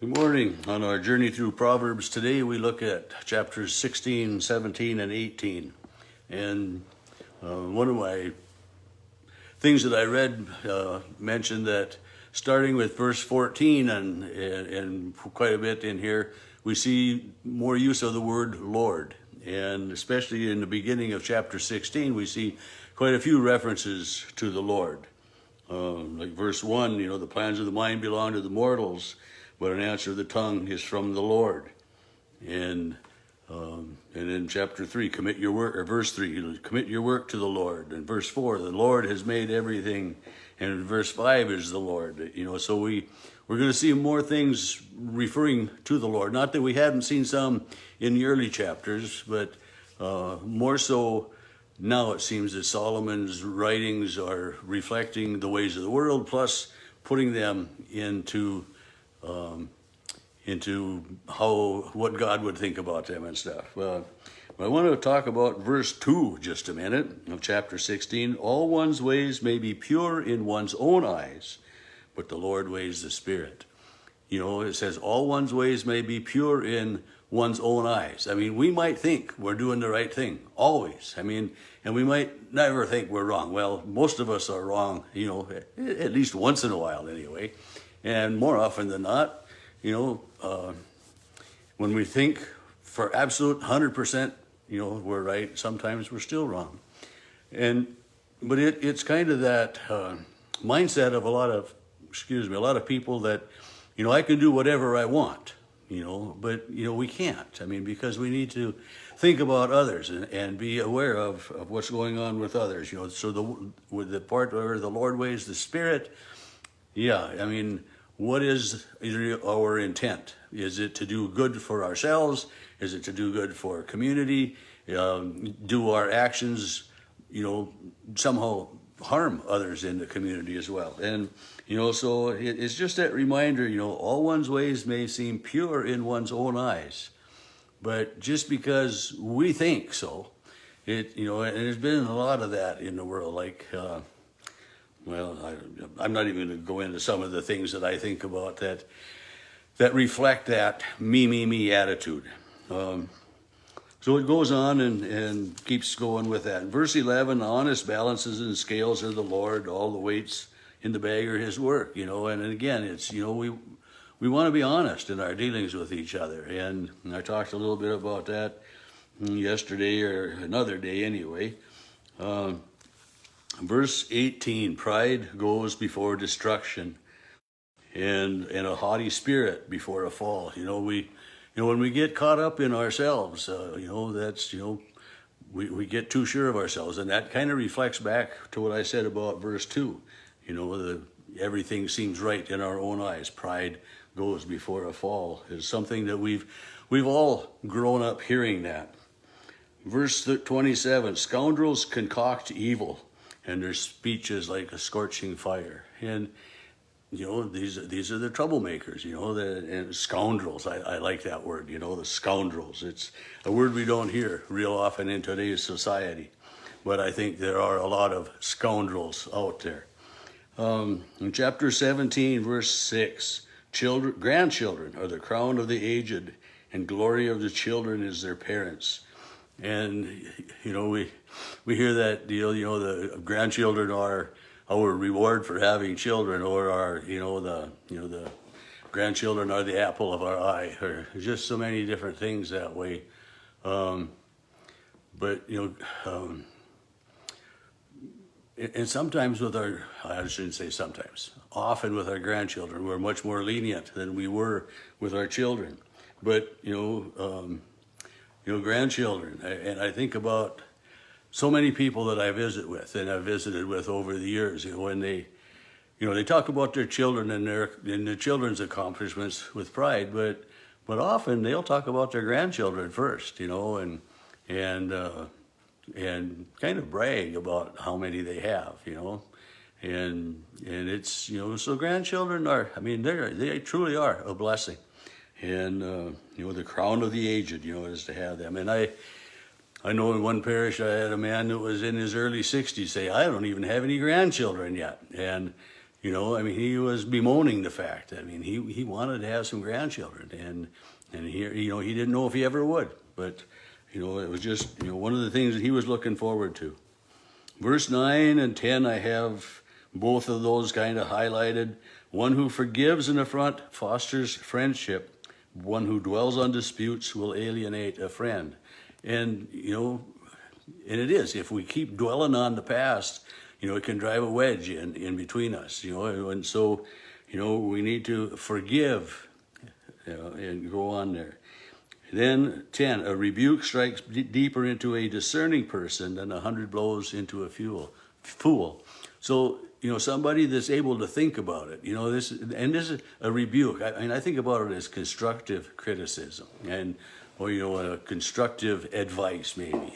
Good morning. On our journey through Proverbs today, we look at chapters 16, 17, and 18. And one of my things that I read mentioned that starting with verse 14 and quite a bit in here, we see more use of the word Lord. And especially in the beginning of chapter 16, we see quite a few references to the Lord. Like verse 1, the plans of the mind belong to the mortals, but an answer of the tongue is from the Lord. And in chapter 3, verse 3, commit your work to the Lord. And verse 4, the Lord has made everything. And verse 5 is the Lord. So we're going to see more things referring to the Lord. Not that we hadn't seen some in the early chapters, but more so now it seems that Solomon's writings are reflecting the ways of the world, plus putting them into what God would think about them and stuff. I want to talk about verse 2 just a minute of chapter 16. All one's ways may be pure in one's own eyes, but the Lord weighs the spirit. It says all one's ways may be pure in one's own eyes. We might think we're doing the right thing, always. And we might never think we're wrong. Well, most of us are wrong, at least once in a while anyway. And more often than not, when we think for absolute 100%, we're right, sometimes we're still wrong. But it's kind of that mindset of a lot of people that, I can do whatever I want, but, we can't. Because we need to think about others and be aware of what's going on with others, So with the part where the Lord weighs the spirit, what is our intent? Is it to do good for ourselves? Is it to do good for a community? Do our actions, somehow harm others in the community as well? And, so it's just that reminder, all one's ways may seem pure in one's own eyes. But just because we think so, and there's been a lot of that in the world, like, I'm not even going to go into some of the things that I think about that reflect that me attitude. So it goes on and keeps going with that. In verse 11, honest balances and scales are the Lord, all the weights in the bag are his work, and again, it's, we want to be honest in our dealings with each other. And I talked a little bit about that yesterday, or another day anyway. Verse 18, pride goes before destruction, and a haughty spirit before a fall. When we get caught up in ourselves, we get too sure of ourselves, and that kind of reflects back to what I said about verse 2. Everything seems right in our own eyes. Pride goes before a fall is something that we've all grown up hearing that. Verse 27, scoundrels concoct evil, and their speech is like a scorching fire. And these are the troublemakers, and scoundrels. I like that word, the scoundrels. It's a word we don't hear real often in today's society, but I think there are a lot of scoundrels out there. In chapter 17, verse 6, grandchildren are the crown of the aged, and glory of the children is their parents. And we hear that deal. The grandchildren are our reward for having children, or the grandchildren are the apple of our eye, or just so many different things that way. And sometimes often with our grandchildren, we're much more lenient than we were with our children. But, grandchildren, and I think about so many people that I visit with and I've visited with over the years, when they talk about their children and their children's accomplishments with pride, but often they'll talk about their grandchildren first, and kind of brag about how many they have, and it's, so grandchildren are, they truly are a blessing. And, the crown of the aged, is to have them. And I know in one parish I had a man that was in his early 60s say, I don't even have any grandchildren yet. And, he was bemoaning the fact. He wanted to have some grandchildren, and he didn't know if he ever would. But, it was just, one of the things that he was looking forward to. Verse 9 and 10, I have both of those kind of highlighted. One who forgives an affront fosters friendship. One who dwells on disputes will alienate a friend. And, and it is. If we keep dwelling on the past, it can drive a wedge in between us, and so, we need to forgive, and go on there. Then 10, a rebuke strikes deeper into a discerning person than 100 blows into a fool. So, somebody that's able to think about it, this is a rebuke. I think about it as constructive criticism or a constructive advice, maybe.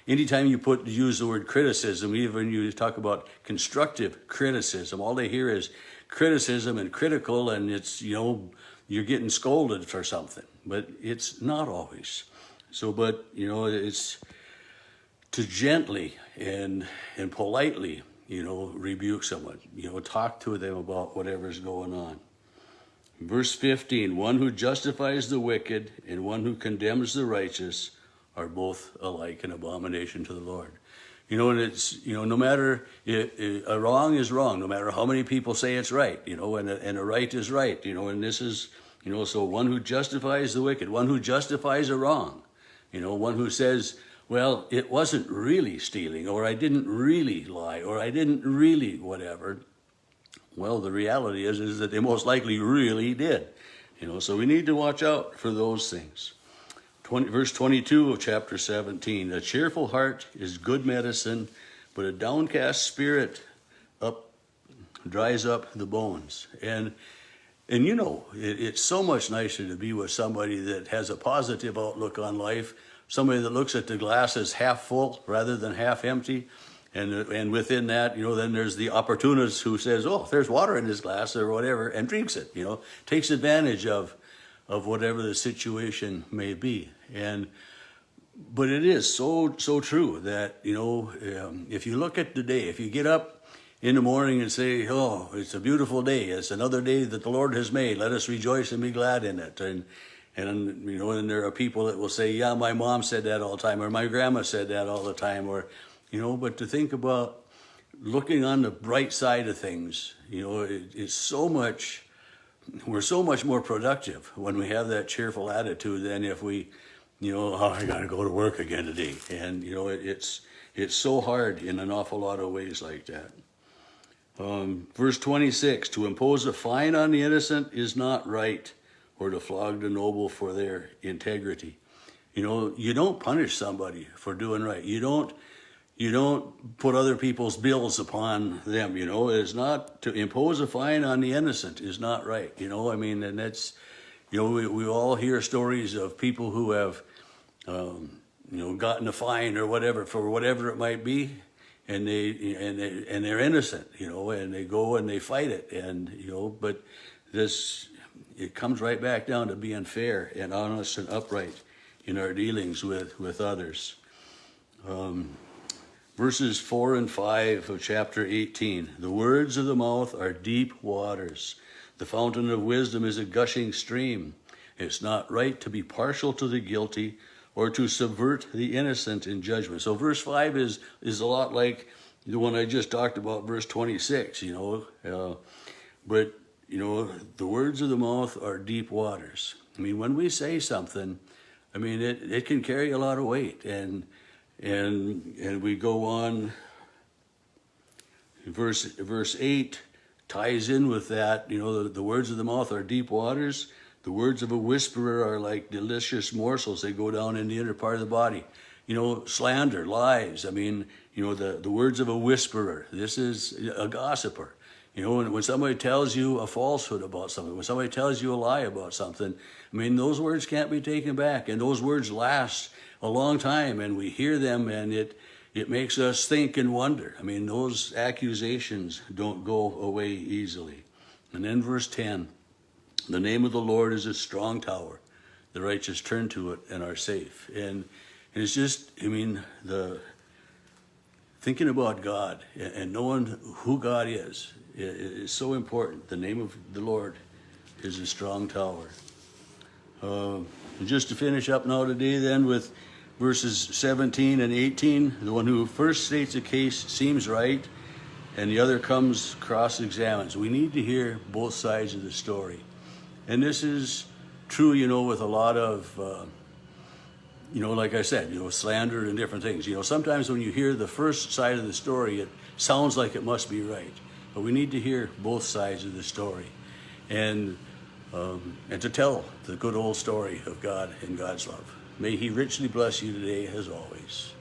Anytime you use the word criticism, even when you talk about constructive criticism, all they hear is criticism and critical, and it's, you're getting scolded for something. But it's not always. So, but, it's to gently and politely, rebuke someone, talk to them about whatever's going on. Verse 15, one who justifies the wicked and one who condemns the righteous are both alike an abomination to the Lord. And it's, no matter, a wrong is wrong, no matter how many people say it's right, and a right is right, and this is, so one who justifies the wicked, one who justifies a wrong, one who says, well, it wasn't really stealing, or I didn't really lie, or I didn't really whatever. Well, the reality is that they most likely really did. So we need to watch out for those things. Verse 22 of chapter 17, a cheerful heart is good medicine, but a downcast spirit dries up the bones. And it's so much nicer to be with somebody that has a positive outlook on life, somebody that looks at the glass as half full rather than half empty. And within that, then there's the opportunist who says, oh, if there's water in this glass or whatever, and drinks it, takes advantage of whatever the situation may be. But it is so true that, if you look at the day, if you get up in the morning and say, oh, it's a beautiful day, it's another day that the Lord has made, let us rejoice and be glad in it. And there are people that will say, yeah, my mom said that all the time, or my grandma said that all the time, or but to think about looking on the bright side of things, it's so much, we're so much more productive when we have that cheerful attitude than if we, oh, I got to go to work again today. And, it's so hard in an awful lot of ways like that. Verse 26, to impose a fine on the innocent is not right, or to flog the noble for their integrity. You don't punish somebody for doing right. You don't put other people's bills upon them, It's not, to impose a fine on the innocent is not right, and that's, we all hear stories of people who have, gotten a fine or whatever for whatever it might be, and they're innocent, and they go and they fight it, and, but it comes right back down to being fair and honest and upright in our dealings with others. Verses 4 and 5 of chapter 18. The words of the mouth are deep waters. The fountain of wisdom is a gushing stream. It's not right to be partial to the guilty or to subvert the innocent in judgment. So verse 5 is a lot like the one I just talked about, verse 26, but, the words of the mouth are deep waters. When we say something, it can carry a lot of weight. And we go on, verse 8 ties in with that, the words of the mouth are deep waters. The words of a whisperer are like delicious morsels. They go down in the inner part of the body. Slander, lies. The words of a whisperer. This is a gossiper. When somebody tells you a falsehood about something, when somebody tells you a lie about something, those words can't be taken back. And those words last a long time, and we hear them, and it makes us think and wonder. Those accusations don't go away easily. And then verse 10, the name of the Lord is a strong tower. The righteous turn to it and are safe. And it's just, the thinking about God and knowing who God is is so important. The name of the Lord is a strong tower. Just to finish up now today then with verses 17 and 18, the one who first states a case seems right, and the other comes cross-examines. We need to hear both sides of the story. And this is true, with a lot of, like I said, slander and different things. Sometimes when you hear the first side of the story, it sounds like it must be right. But we need to hear both sides of the story. And to tell the good old story of God and God's love. May He richly bless you today, as always.